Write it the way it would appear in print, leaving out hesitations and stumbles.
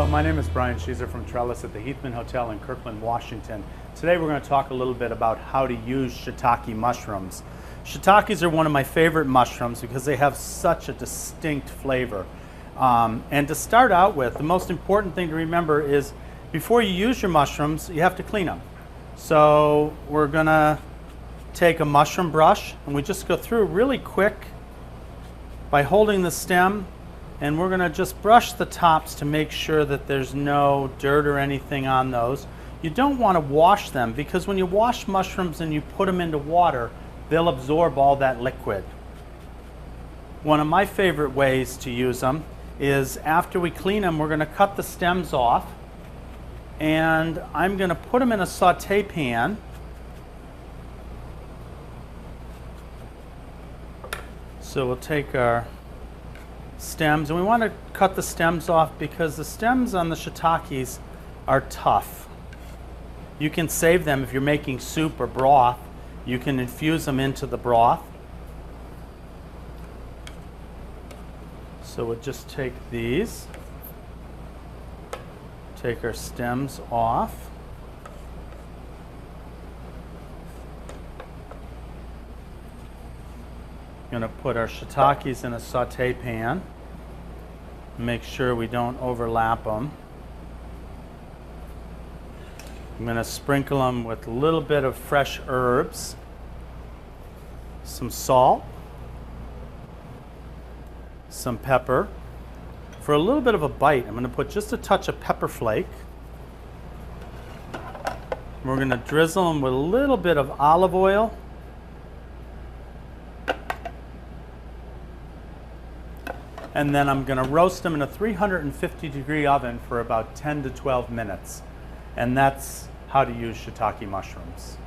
my name is Brian Sheezer from Trellis at the Heathman Hotel in Kirkland, Washington. Today we're going to talk a little bit about how to use shiitake mushrooms. Shiitakes are one of my favorite mushrooms because they have such a distinct flavor. And to start out with, the most important thing to remember is before you use your mushrooms, you have to clean them. So we're going to take a mushroom brush and we just go through really quick by holding the stem, and we're going to just brush the tops to make sure that there's no dirt or anything on those. You don't want to wash them because when you wash mushrooms and you put them into water, they'll absorb all that liquid. One of my favorite ways to use them is after we clean them, we're going to cut the stems off, and I'm going to put them in a saute pan. So we'll take our stems, and we want to cut the stems off because the stems on the shiitakes are tough. You can save them if you're making soup or broth. You can infuse them into the broth. So we'll just take these, take our stems off. Going to put our shiitakes in a saute pan. Make sure we don't overlap them. I'm going to sprinkle them with a little bit of fresh herbs, some salt, some pepper. For a little bit of a bite, I'm going to put just a touch of pepper flake. We're going to drizzle them with a little bit of olive oil. And then I'm going to roast them in a 350-degree oven for about 10 to 12 minutes. And that's how to use shiitake mushrooms.